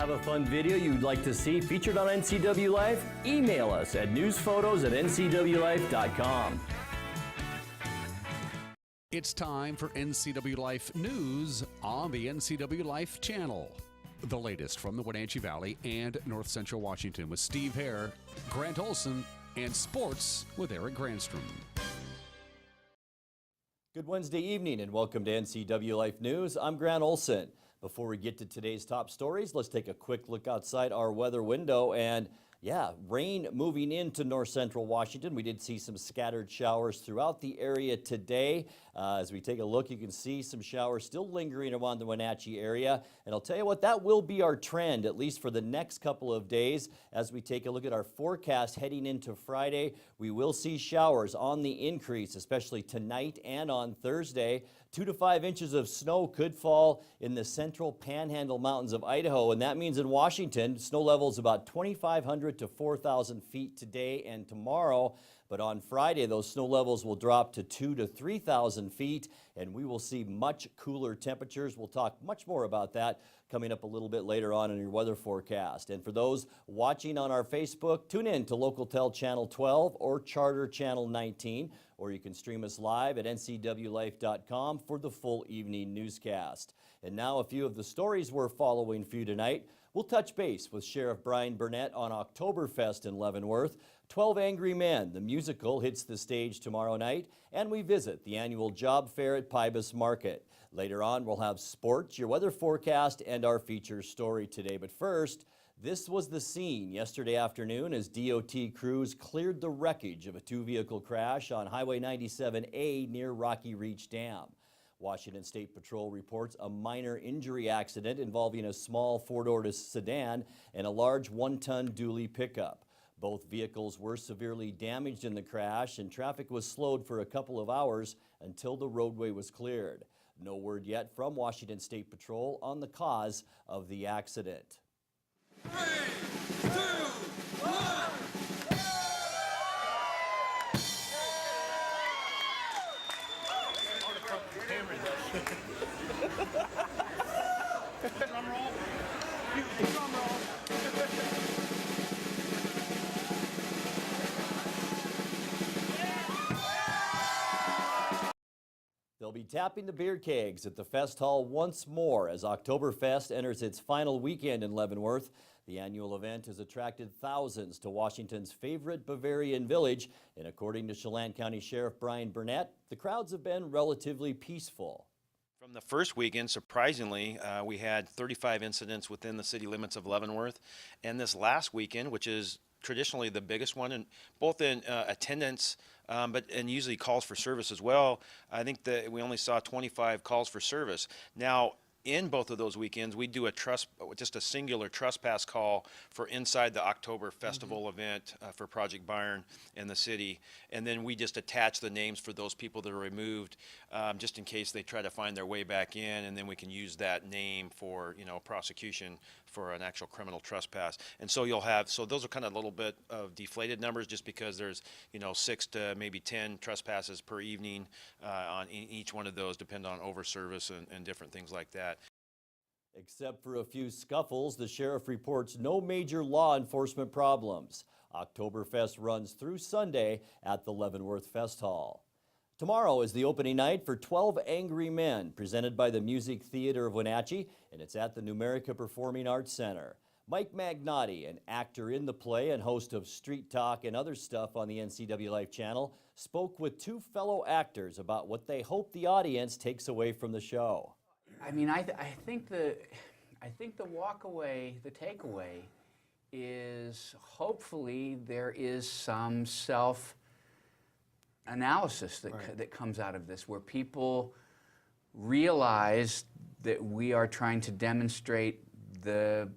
Have a fun video you'd like to see featured on NCW Life? Email us at newsphotos@ncwlife.com. It's time for NCW Life News on the NCW Life channel. The latest from the Wenatchee Valley and North Central Washington with Steve Hare, Grant Olson, and sports with Eric Granstrom. Good Wednesday evening and welcome to NCW Life News. I'm Grant Olson. Before we get to today's top stories, let's take a quick look outside our weather window. And yeah, rain moving into north central Washington. We did see some scattered showers throughout the area today. As we take a look, you can see some showers still lingering around the Wenatchee area. And I'll tell you what, that will be our trend, at least for the next couple of days. As we take a look at our forecast heading into Friday, we will see showers on the increase, especially tonight and on Thursday. 2 to 5 inches of snow could fall in the central Panhandle Mountains of Idaho, and that means in Washington, snow levels about 2,500 to 4,000 feet today and tomorrow. But on Friday, those snow levels will drop to 2,000 to 3,000 feet, and we will see much cooler temperatures. We'll talk much more about that coming up a little bit later on in your weather forecast. And for those watching on our Facebook, tune in to Local Channel 12 or Charter Channel 19, or you can stream us live at ncwlife.com for the full evening newscast. And now a few of the stories we're following for you tonight. We'll touch base with Sheriff Brian Burnett on Oktoberfest in Leavenworth. 12 Angry Men, the musical, hits the stage tomorrow night, and we visit the annual job fair at Pybus Market. Later on, we'll have sports, your weather forecast, and our feature story today. But first, this was the scene yesterday afternoon as DOT crews cleared the wreckage of a two-vehicle crash on Highway 97A near Rocky Reach Dam. Washington State Patrol reports a minor injury accident involving a small four-door sedan and a large one-ton dually pickup. Both vehicles were severely damaged in the crash, and traffic was slowed for a couple of hours until the roadway was cleared. No word yet from Washington State Patrol on the cause of the accident. 3, 2, 1. Drum roll. Drum roll. They'll be tapping the beer kegs at the Fest Hall once more as Oktoberfest enters its final weekend in Leavenworth. The annual event has attracted thousands to Washington's favorite Bavarian village, and according to Chelan County Sheriff Brian Burnett, the crowds have been relatively peaceful. From the first weekend, surprisingly, we had 35 incidents within the city limits of Leavenworth, and this last weekend, which is traditionally the biggest one, and both in attendance, and usually calls for service as well. I think that we only saw 25 calls for service. Now, in both of those weekends, we do just a singular trespass call for inside the October Festival event for Project Byron in the city, and then we just attach the names for those people that are removed, just in case they try to find their way back in, and then we can use that name for prosecution for an actual criminal trespass. And so so those are kind of a little bit of deflated numbers, just because there's 6 to maybe 10 trespasses per evening on each one of those, depending on over service and different things like that. Except for a few scuffles, the sheriff reports no major law enforcement problems. Oktoberfest runs through Sunday at the Leavenworth Fest Hall. Tomorrow is the opening night for 12 Angry Men, presented by the Music Theater of Wenatchee, and it's at the Numerica Performing Arts Center. Mike Magnotti, an actor in the play and host of Street Talk and other stuff on the NCW Life channel, spoke with two fellow actors about what they hope the audience takes away from the show. I mean, I think the walkaway, the takeaway is hopefully there is some self-analysis that comes out of this, where people realize that we are trying to demonstrate the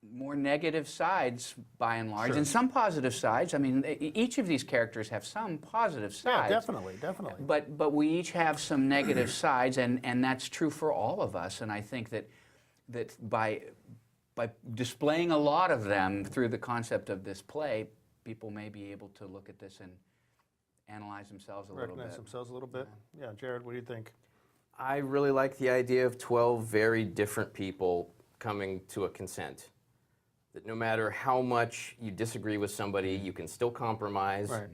more negative sides, by and large, and some positive sides. I mean, each of these characters have some positive sides. Yeah, definitely. But we each have some negative sides, and that's true for all of us. And I think that by displaying a lot of them through the concept of this play, people may be able to look at this and analyze themselves a little bit. Recognize themselves a little bit. Yeah, Jared, what do you think? I really like the idea of 12 very different people coming to a consent. That no matter how much you disagree with somebody, you can still compromise, Right.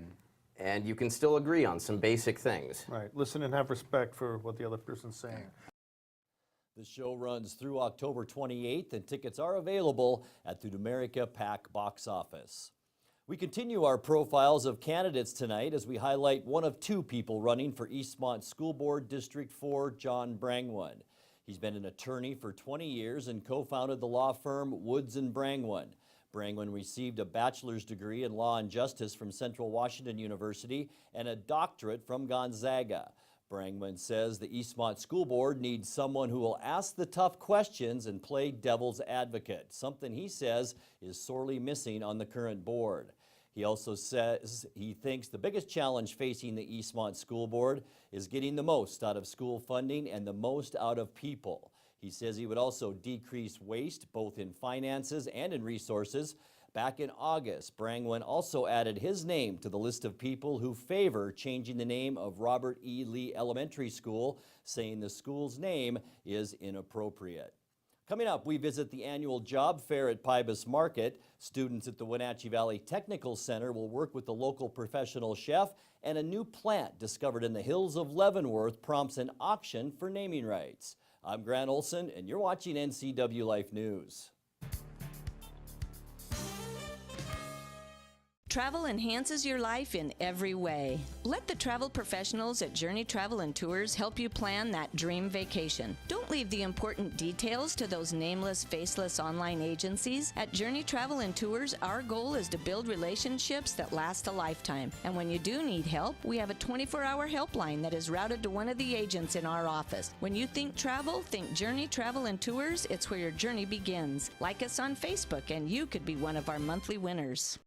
and you can still agree on some basic things. Right. Listen and have respect for what the other person's saying. The show runs through October 28th, and tickets are available at the Numerica PAC box office. We continue our profiles of candidates tonight as we highlight one of two people running for Eastmont School Board District 4, John Brangwyn. He's been an attorney for 20 years and co-founded the law firm Woods and Brangwyn. Brangwyn received a bachelor's degree in law and justice from Central Washington University and a doctorate from Gonzaga. Brangwyn says the Eastmont School Board needs someone who will ask the tough questions and play devil's advocate, something he says is sorely missing on the current board. He also says he thinks the biggest challenge facing the Eastmont School Board is getting the most out of school funding and the most out of people. He says he would also decrease waste, both in finances and in resources. Back in August, Brangwyn also added his name to the list of people who favor changing the name of Robert E. Lee Elementary School, saying the school's name is inappropriate. Coming up, we visit the annual job fair at Pybus Market. Students at the Wenatchee Valley Technical Center will work with the local professional chef, and a new plant discovered in the hills of Leavenworth prompts an auction for naming rights. I'm Grant Olson, and you're watching NCW Life News. Travel enhances your life in every way. Let the travel professionals at Journey Travel and Tours help you plan that dream vacation. Don't leave the important details to those nameless, faceless online agencies. At Journey Travel and Tours, our goal is to build relationships that last a lifetime. And when you do need help, we have a 24-hour helpline that is routed to one of the agents in our office. When you think travel, think Journey Travel and Tours. It's where your journey begins. Like us on Facebook, and you could be one of our monthly winners.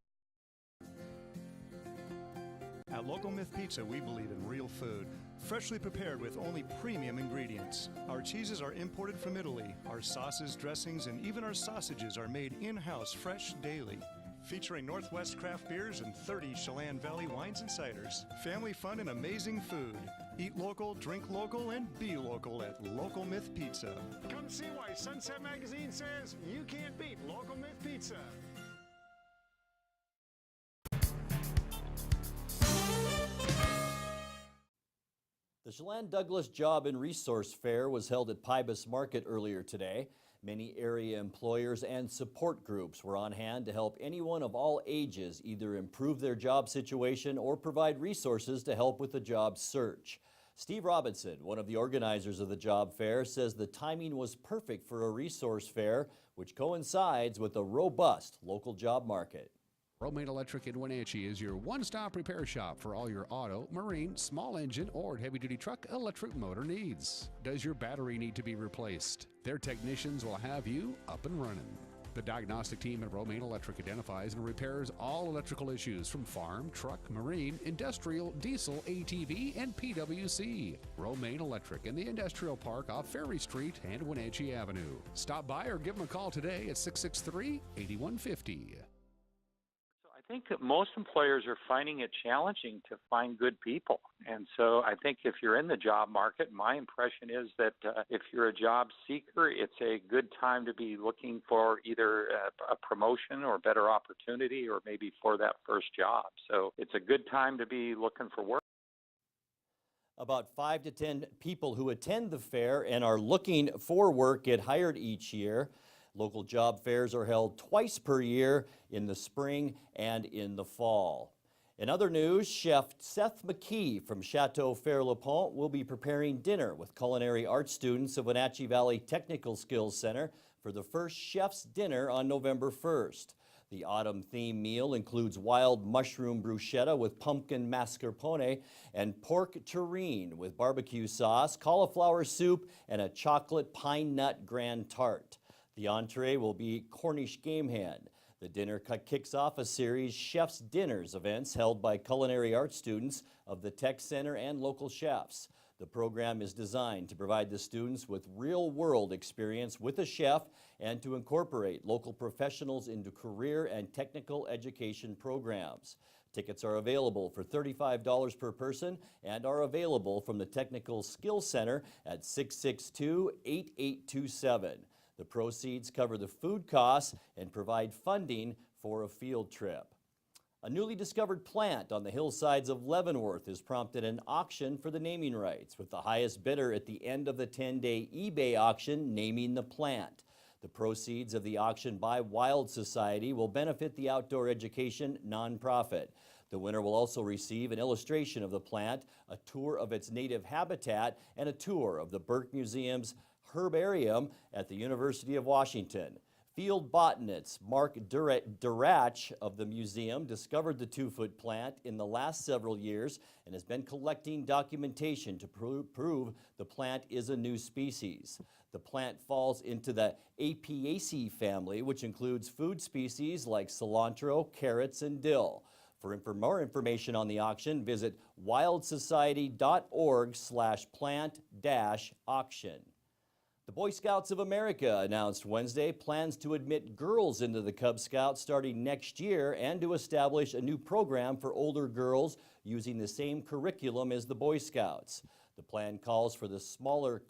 At Local Myth Pizza, we believe in real food, freshly prepared with only premium ingredients. Our cheeses are imported from Italy. Our sauces, dressings, and even our sausages are made in-house fresh daily. Featuring Northwest craft beers and 30 Chelan Valley wines and ciders. Family fun and amazing food. Eat local, drink local, and be local at Local Myth Pizza. Come see why Sunset Magazine says you can't beat Local Myth Pizza. The Chelan Douglas Job and Resource Fair was held at Pybus Market earlier today. Many area employers and support groups were on hand to help anyone of all ages either improve their job situation or provide resources to help with the job search. Steve Robinson, one of the organizers of the job fair, says the timing was perfect for a resource fair, which coincides with a robust local job market. Romeo Electric in Wenatchee is your one-stop repair shop for all your auto, marine, small engine, or heavy-duty truck electric motor needs. Does your battery need to be replaced? Their technicians will have you up and running. The diagnostic team at Romeo Electric identifies and repairs all electrical issues from farm, truck, marine, industrial, diesel, ATV, and PWC. Romeo Electric in the Industrial Park off Ferry Street and Wenatchee Avenue. Stop by or give them a call today at 663-8150. I think that most employers are finding it challenging to find good people. And so I think if you're in the job market, my impression is that if you're a job seeker, it's a good time to be looking for either a promotion or better opportunity or maybe for that first job. So it's a good time to be looking for work. About 5 to 10 people who attend the fair and are looking for work get hired each year. Local job fairs are held twice per year in the spring and in the fall. In other news, Chef Seth McKee from Chateau Fair-Le-Pont will be preparing dinner with culinary arts students of Wenatchee Valley Technical Skills Center for the first chef's dinner on November 1st. The autumn theme meal includes wild mushroom bruschetta with pumpkin mascarpone and pork terrine with barbecue sauce, cauliflower soup, and a chocolate pine nut grand tart. The entree will be Cornish game hand. The dinner kicks off a series Chef's Dinners events held by culinary arts students of the Tech Center and local chefs. The program is designed to provide the students with real-world experience with a chef and to incorporate local professionals into career and technical education programs. Tickets are available for $35 per person and are available from the Technical Skills Center at 662-8827. The proceeds cover the food costs and provide funding for a field trip. A newly discovered plant on the hillsides of Leavenworth has prompted an auction for the naming rights, with the highest bidder at the end of the 10-day eBay auction naming the plant. The proceeds of the auction by Wild Society will benefit the outdoor education nonprofit. The winner will also receive an illustration of the plant, a tour of its native habitat, and a tour of the Burke Museum's herbarium at the University of Washington. Field botanist Mark Durach of the museum discovered the 2-foot plant in the last several years and has been collecting documentation to prove the plant is a new species. The plant falls into the Apiaceae family, which includes food species like cilantro, carrots, and dill. For more information on the auction, visit wildsociety.org/plant-auction. The Boy Scouts of America announced Wednesday plans to admit girls into the Cub Scouts starting next year and to establish a new program for older girls using the same curriculum as the Boy Scouts. The plan calls for the smaller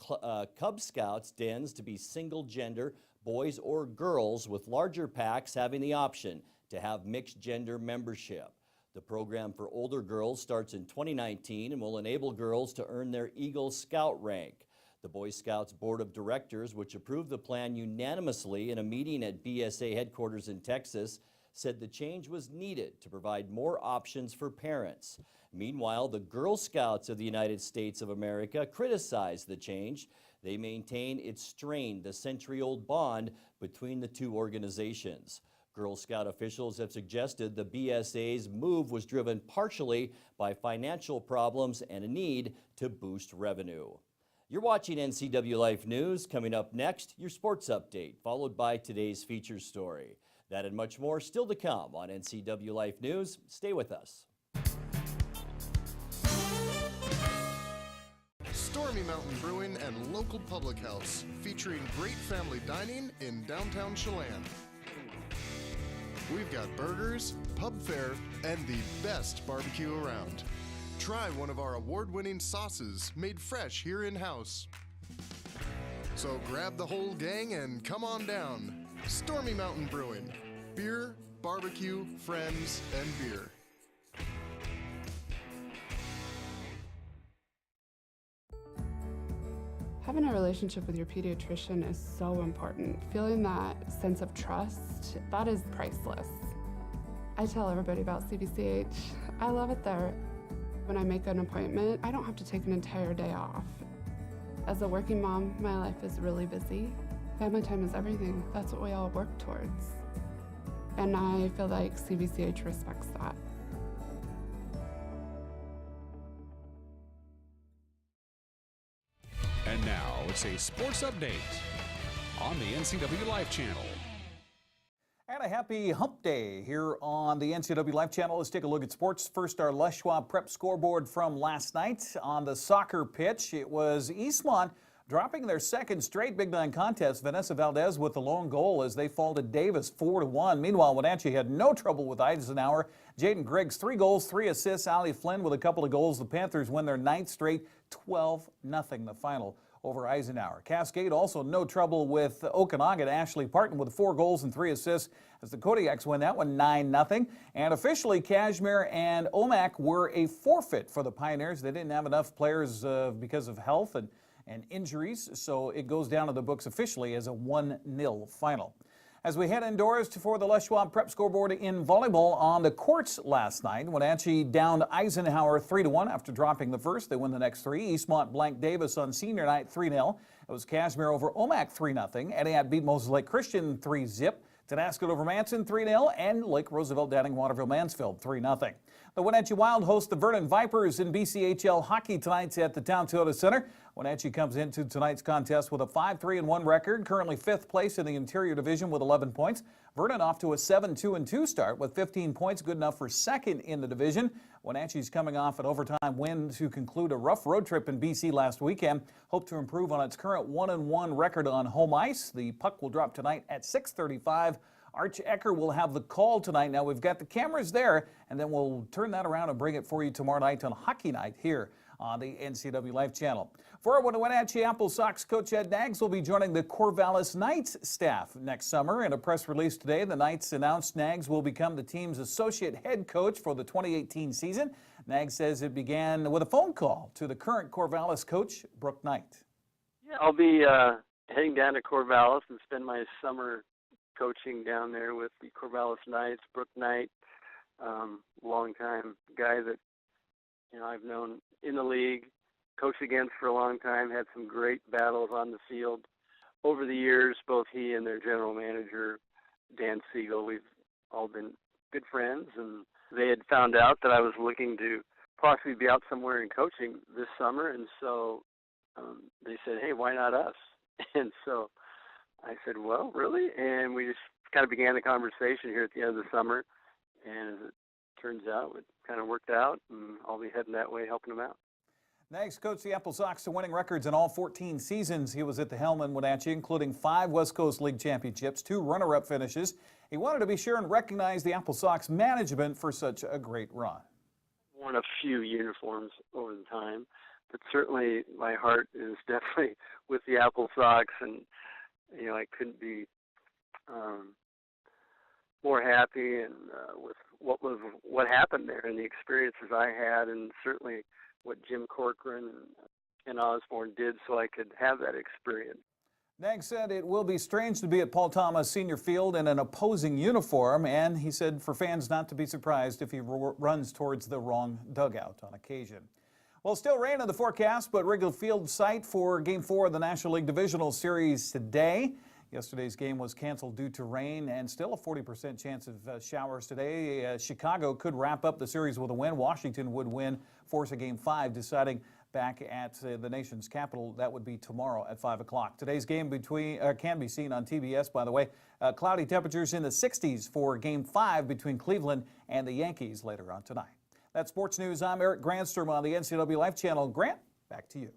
Cub Scouts dens to be single-gender, boys or girls, with larger packs having the option to have mixed-gender membership. The program for older girls starts in 2019 and will enable girls to earn their Eagle Scout rank. The Boy Scouts Board of Directors, which approved the plan unanimously in a meeting at BSA headquarters in Texas, said the change was needed to provide more options for parents. Meanwhile, the Girl Scouts of the United States of America criticized the change. They maintain it strained the century-old bond between the two organizations. Girl Scout officials have suggested the BSA's move was driven partially by financial problems and a need to boost revenue. You're watching NCW Life News. Coming up next, your sports update, followed by today's feature story. That and much more still to come on NCW Life News. Stay with us. Stormy Mountain Brewing and local public house, featuring great family dining in downtown Chelan. We've got burgers, pub fare, and the best barbecue around. Try one of our award-winning sauces made fresh here in-house. So grab the whole gang and come on down. Stormy Mountain Brewing. Beer, barbecue, friends, and beer. Having a relationship with your pediatrician is so important. Feeling that sense of trust, that is priceless. I tell everybody about CDCH. I love it there. When I make an appointment, I don't have to take an entire day off. As a working mom, my life is really busy. Family time is everything. That's what we all work towards. And I feel like CBCH respects that. And now it's a sports update on the NCW Life channel. And a happy hump day here on the NCW Life channel. Let's take a look at sports. First, our Les Schwab prep scoreboard from last night on the soccer pitch. It was Eastmont dropping their second straight Big Nine contest. Vanessa Valdez with the lone goal as they fall to Davis 4-1. Meanwhile, Wenatchee had no trouble with Eisenhower. Jaden Griggs, 3 goals, 3 assists. Allie Flynn with a couple of goals. The Panthers win their 9th straight, 12-0 the final over Eisenhower. Cascade also no trouble with Okanagan. Ashley Parton with 4 goals and 3 assists as the Kodiaks win that one 9-0. And officially, Kashmir and Omak were a forfeit for the Pioneers. They didn't have enough players because of health and injuries, so it goes down to the books officially as a 1-0 final. As we head indoors for the Les Schwab prep scoreboard in volleyball on the courts last night, Wenatchee downed Eisenhower 3-1 after dropping the first. They win the next 3. Eastmont blanked Davis on senior night 3-0. It was Kashmir over Omak 3-0. Etihad beat Moses Lake Christian 3-zip. Tenasket over Manson 3-0, and Lake Roosevelt downing Waterville Mansfield 3-0. The Wenatchee Wild host the Vernon Vipers in BCHL hockey tonight at the Town Toyota Center. Wenatchee comes into tonight's contest with a 5-3-1 record, currently 5th place in the Interior Division with 11 points. Vernon off to a 7-2-2 start with 15 points, good enough for 2nd in the division. Wenatchee's coming off an overtime win to conclude a rough road trip in BC last weekend. Hope to improve on its current 1-1 record on home ice. The puck will drop tonight at 6:35. Arch Ecker will have the call tonight. Now we've got the cameras there, and then we'll turn that around and bring it for you tomorrow night on Hockey Night here on the NCW Life channel. For our Wenatchee Apple Sox coach Ed Nags will be joining the Corvallis Knights staff next summer. In a press release today, the Knights announced Nags will become the team's associate head coach for the 2018 season. Nags says it began with a phone call to the current Corvallis coach, Brooke Knight. Yeah, I'll be heading down to Corvallis and spend my summer coaching down there with the Corvallis Knights. Brooke Knight, longtime guy that I've known in the league, coached against for a long time, had some great battles on the field over the years. Both he and their general manager, Dan Siegel, we've all been good friends, and they had found out that I was looking to possibly be out somewhere in coaching this summer, and so they said, hey, why not us? And so I said, well, really? And we just kind of began the conversation here at the end of the summer. And as it turns out, it kind of worked out, and I'll be heading that way helping them out. Nags coached the Apple Sox to winning records in all 14 seasons he was at the helm in Wenatchee, including 5 West Coast League championships, 2 runner-up finishes. He wanted to be sure and recognize the Apple Sox management for such a great run. I've worn a few uniforms over the time, but certainly my heart is definitely with the Apple Sox, and I couldn't be more happy and with what happened there and the experiences I had, and certainly what Jim Corcoran and Ken Osborne did so I could have that experience. Nags said it will be strange to be at Paul Thomas Senior Field in an opposing uniform, and he said for fans not to be surprised if he runs towards the wrong dugout on occasion. Well, still rain in the forecast, but Wrigley Field site for Game 4 of the National League Divisional Series today. Yesterday's game was canceled due to rain, and still a 40% chance of showers today. Chicago could wrap up the series with a win. Washington would win, force a Game 5, deciding back at the nation's capital. That would be tomorrow at 5 o'clock. Today's game can be seen on TBS, by the way. Cloudy temperatures in the 60s for Game 5 between Cleveland and the Yankees later on tonight. That's sports news. I'm Eric Grandstrom on the NCW Life channel. Grant, back to you.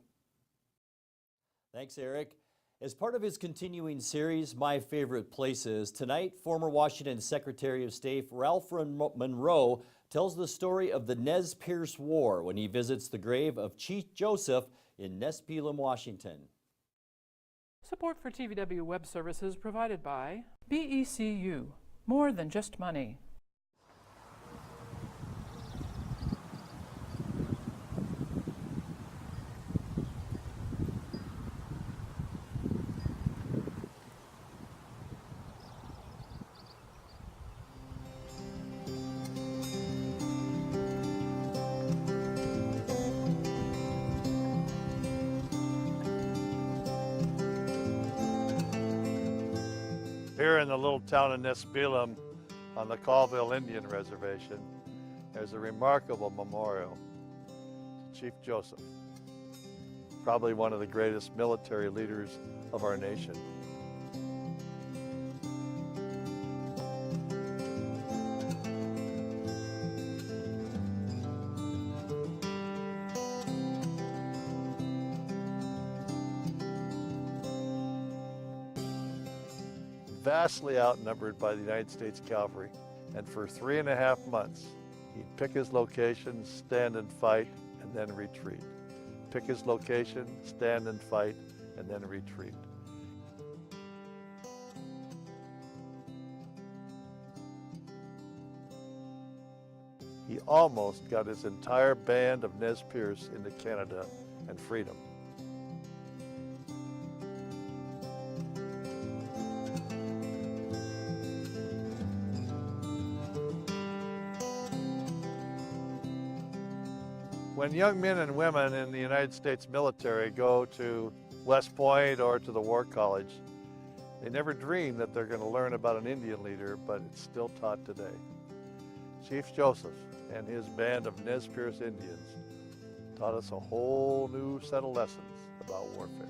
Thanks, Eric. As part of his continuing series, My Favorite Places, tonight, former Washington Secretary of State Ralph Monroe tells the story of the Nez Perce War when he visits the grave of Chief Joseph in Nez Perce, Washington. Support for TVW Web Services provided by BECU, more than just money. Here in the little town of Nez Perce on the Colville Indian Reservation, there's a remarkable memorial to Chief Joseph, probably one of the greatest military leaders of our nation. Vastly outnumbered by the United States Cavalry, and for 3.5 months he'd pick his location, stand and fight, and then retreat. Pick his location, stand and fight, and then retreat. He almost got his entire band of Nez Perce into Canada and freedom. When young men and women in the United States military go to West Point or to the War College, they never dream that they're going to learn about an Indian leader, but it's still taught today. Chief Joseph and his band of Nez Perce Indians taught us a whole new set of lessons about warfare.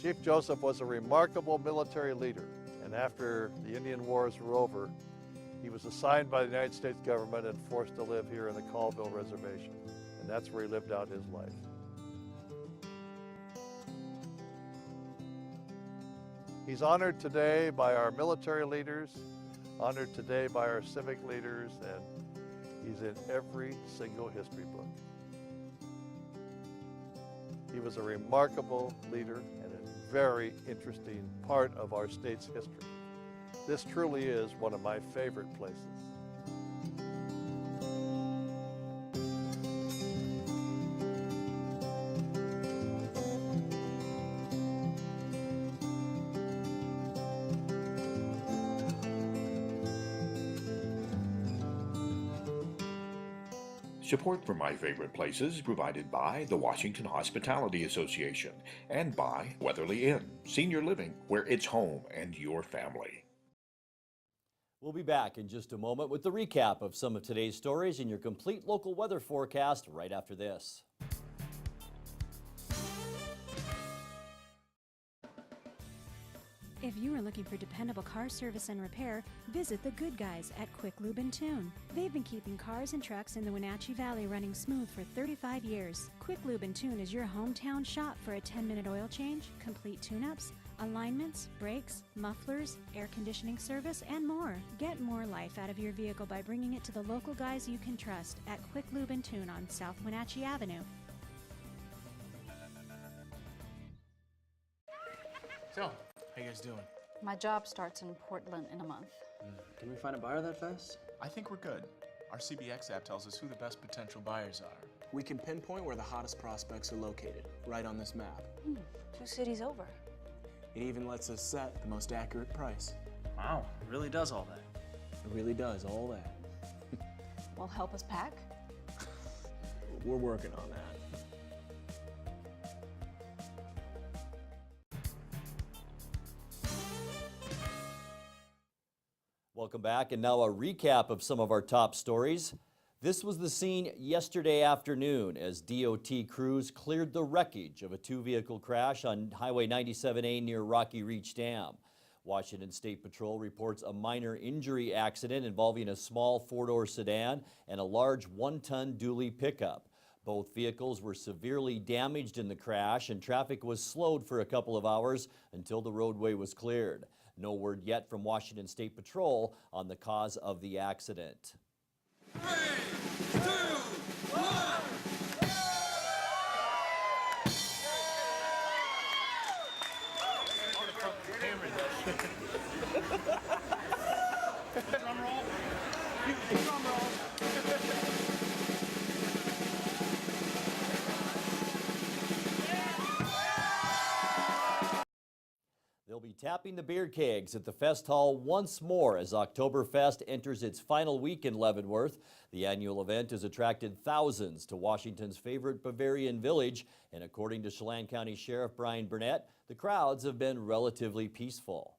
Chief Joseph was a remarkable military leader, and after the Indian Wars were over, he was assigned by the United States government and forced to live here in the Colville Reservation, and that's where he lived out his life. He's honored today by our military leaders, honored today by our civic leaders, and he's in every single history book. He was a remarkable leader and a very interesting part of our state's history. This truly is one of my favorite places. Support for My Favorite Places is provided by the Washington Hospitality Association and by Weatherly Inn, senior living where it's home and your family. We'll be back in just a moment with the recap of some of today's stories and your complete local weather forecast right after this. If you are looking for dependable car service and repair, visit the good guys at Quick Lube and Tune. They've been keeping cars and trucks in the Wenatchee Valley running smooth for 35 years. Quick Lube and Tune is your hometown shop for a 10-minute oil change, complete tune-ups, alignments, brakes, mufflers, air conditioning service, and more. Get more life out of your vehicle by bringing it to the local guys you can trust at Quick Lube and Tune on South Wenatchee Avenue. So, how you guys doing? My job starts in Portland in a month. Can we find a buyer that fast? I think we're good. Our CBS App tells us who the best potential buyers are. We can pinpoint where the hottest prospects are located, right on this map. 2 cities over. It even lets us set the most accurate price. Wow, it really does all that. It really does all that. Well, help us pack? We're working on that. Welcome back, and now a recap of some of our top stories. This was the scene yesterday afternoon as DOT crews cleared the wreckage of a 2-vehicle crash on Highway 97A near Rocky Reach Dam. Washington State Patrol reports a minor injury accident involving a small 4-door sedan and a large 1-ton dually pickup. Both vehicles were severely damaged in the crash, and traffic was slowed for a couple of hours until the roadway was cleared. No word yet from Washington State Patrol on the cause of the accident. 3, 2, 1. Drum roll. Drum roll. They'll be tapping the beer kegs at the Fest Hall once more as Oktoberfest enters its final week in Leavenworth. The annual event has attracted thousands to Washington's favorite Bavarian village, and according to Chelan County Sheriff Brian Burnett, the crowds have been relatively peaceful.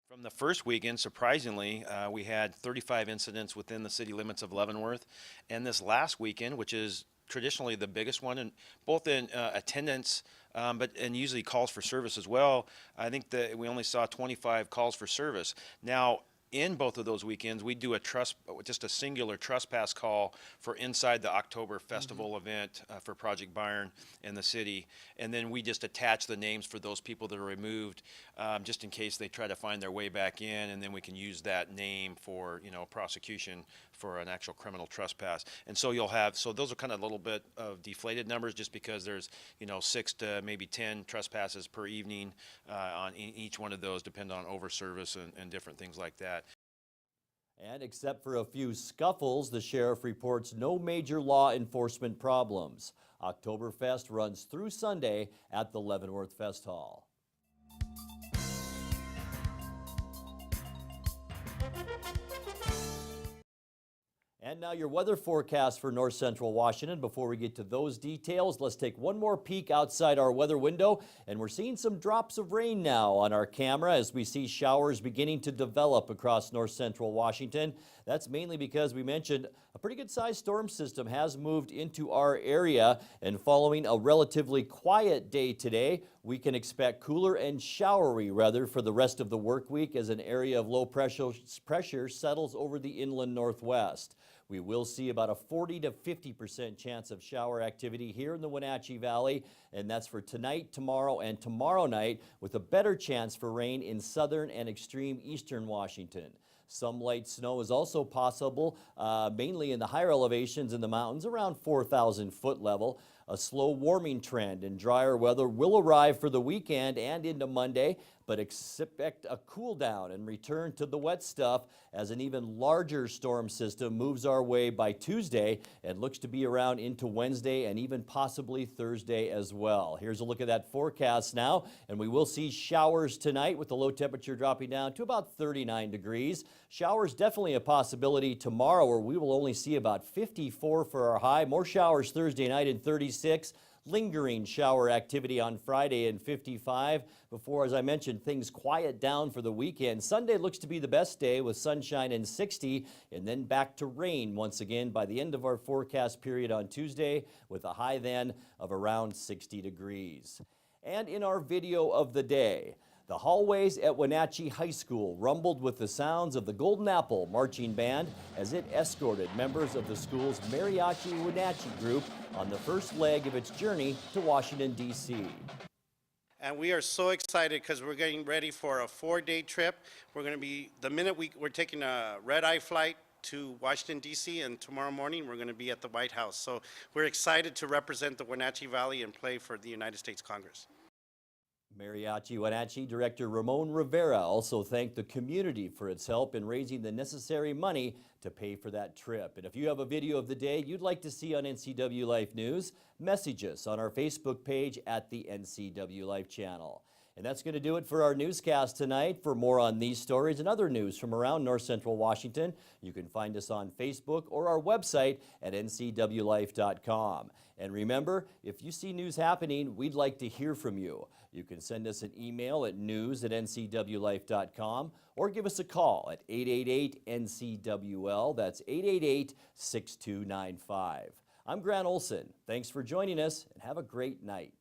From the first weekend, surprisingly, we had 35 incidents within the city limits of Leavenworth, and this last weekend, which is traditionally the biggest one, and both in attendance, and usually calls for service as well. I think that we only saw 25 calls for service. Now, in both of those weekends, we do just a singular trespass call for inside the October Festival event for Project Byron in the city, and then we just attach the names for those people that are removed, just in case they try to find their way back in, and then we can use that name for prosecution for an actual criminal trespass. And so so those are kind of a little bit of deflated numbers, just because there's 6 to maybe 10 trespasses per evening on each one of those, depending on over service and different things like that. And except for a few scuffles, the sheriff reports no major law enforcement problems. Oktoberfest runs through Sunday at the Leavenworth Fest Hall. And now your weather forecast for north central Washington. Before we get to those details, let's take one more peek outside our weather window. And we're seeing some drops of rain now on our camera as we see showers beginning to develop across north central Washington. That's mainly because we mentioned a pretty good sized storm system has moved into our area. And following a relatively quiet day today, we can expect cooler and showery weather for the rest of the work week as an area of low pressure settles over the inland northwest. We will see about a 40 to 50% chance of shower activity here in the Wenatchee Valley, and that's for tonight, tomorrow, and tomorrow night, with a better chance for rain in southern and extreme eastern Washington. Some light snow is also possible, mainly in the higher elevations in the mountains around 4,000 foot level. A slow warming trend and drier weather will arrive for the weekend and into Monday, but expect a cool down and return to the wet stuff as an even larger storm system moves our way by Tuesday and looks to be around into Wednesday and even possibly Thursday as well. Here's a look at that forecast now, and we will see showers tonight with the low temperature dropping down to about 39 degrees. Showers definitely a possibility tomorrow, where we will only see about 54 for our high. More showers Thursday night in 36. Lingering shower activity on Friday in 55 before, as I mentioned, things quiet down for the weekend. Sunday looks to be the best day with sunshine in 60, and then back to rain once again by the end of our forecast period on Tuesday, with a high then of around 60 degrees. And in our video of the day, the hallways at Wenatchee High School rumbled with the sounds of the Golden Apple Marching Band as it escorted members of the school's Mariachi Wenatchee group on the first leg of its journey to Washington, D.C. And we are so excited because we're getting ready for a 4-day trip. We're going to be, the minute we're taking a red-eye flight to Washington, D.C., and tomorrow morning we're going to be at the White House. So we're excited to represent the Wenatchee Valley and play for the United States Congress. Mariachi Wenatchee Director Ramon Rivera also thanked the community for its help in raising the necessary money to pay for that trip. And if you have a video of the day you'd like to see on NCW Life News, message us on our Facebook page at the NCW Life channel. And that's going to do it for our newscast tonight. For more on these stories and other news from around North Central Washington, you can find us on Facebook or our website at ncwlife.com. And remember, if you see news happening, we'd like to hear from you. You can send us an email at news@ncwlife.com or give us a call at 888-NCWL. That's 888-6295. I'm Grant Olson. Thanks for joining us and have a great night.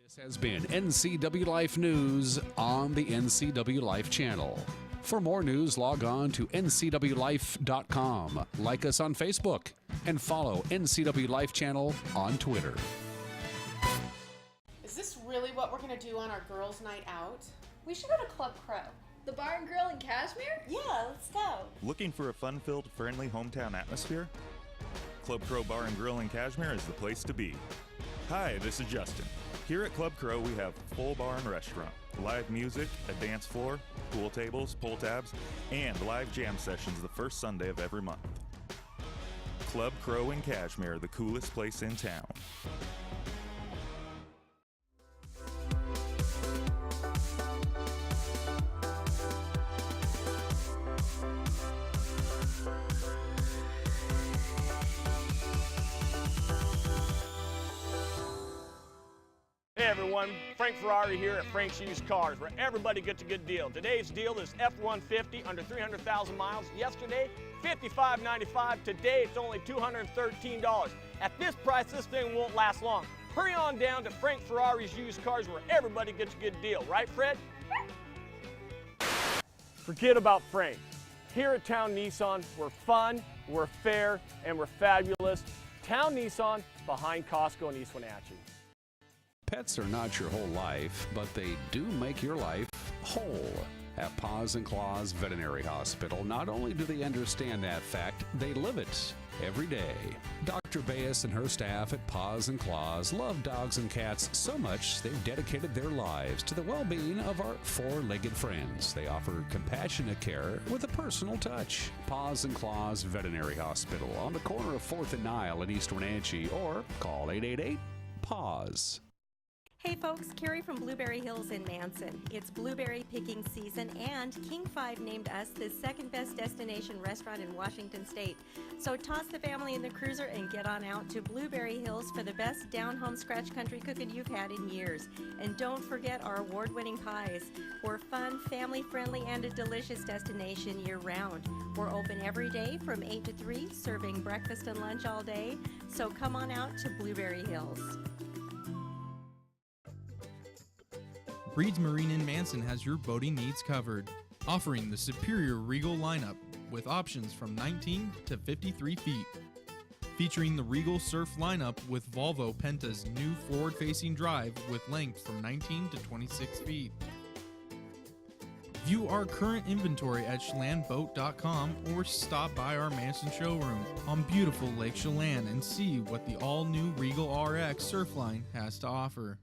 This has been NCW Life News on the NCW Life channel. For more news, log on to ncwlife.com, like us on Facebook, and follow NCW Life channel on Twitter. Is this really what we're going to do on our girls' night out? We should go to Club Crow. The bar and grill in Cashmere? Yeah, let's go. Looking for a fun-filled, friendly hometown atmosphere? Club Crow Bar and Grill in Cashmere is the place to be. Hi, this is Justin. Here at Club Crow, we have full bar and restaurant, live music, a dance floor, pool tables, pull tabs, and live jam sessions the first Sunday of every month. Club Crow in Cashmere, the coolest place in town. Hey everyone, Frank Ferrari here at Frank's Used Cars, where everybody gets a good deal. Today's deal is F-150 under 300,000 miles. Yesterday, $55.95. Today, it's only $213. At this price, this thing won't last long. Hurry on down to Frank Ferrari's Used Cars, where everybody gets a good deal. Right, Fred? Forget about Frank. Here at Town Nissan, we're fun, we're fair, and we're fabulous. Town Nissan, behind Costco in East Wenatchee. Pets are not your whole life, but they do make your life whole. At Paws and Claws Veterinary Hospital, not only do they understand that fact, they live it every day. Dr. Bayes and her staff at Paws and Claws love dogs and cats so much they've dedicated their lives to the well-being of our four-legged friends. They offer compassionate care with a personal touch. Paws and Claws Veterinary Hospital on the corner of 4th and Nile in East Wenatchee, or call 888-PAWS. Hey folks, Carrie from Blueberry Hills in Manson. It's blueberry picking season, and King 5 named us the second best destination restaurant in Washington State. So toss the family in the cruiser and get on out to Blueberry Hills for the best down-home scratch country cooking you've had in years. And don't forget our award-winning pies. We're fun, family-friendly, and a delicious destination year-round. We're open every day from 8 to 3, serving breakfast and lunch all day. So come on out to Blueberry Hills. Breed's Marine in Manson has your boating needs covered, offering the superior Regal lineup with options from 19 to 53 feet. Featuring the Regal Surf lineup with Volvo Penta's new forward-facing drive with length from 19 to 26 feet. View our current inventory at ChelanBoat.com or stop by our Manson showroom on beautiful Lake Chelan and see what the all-new Regal RX Surfline has to offer.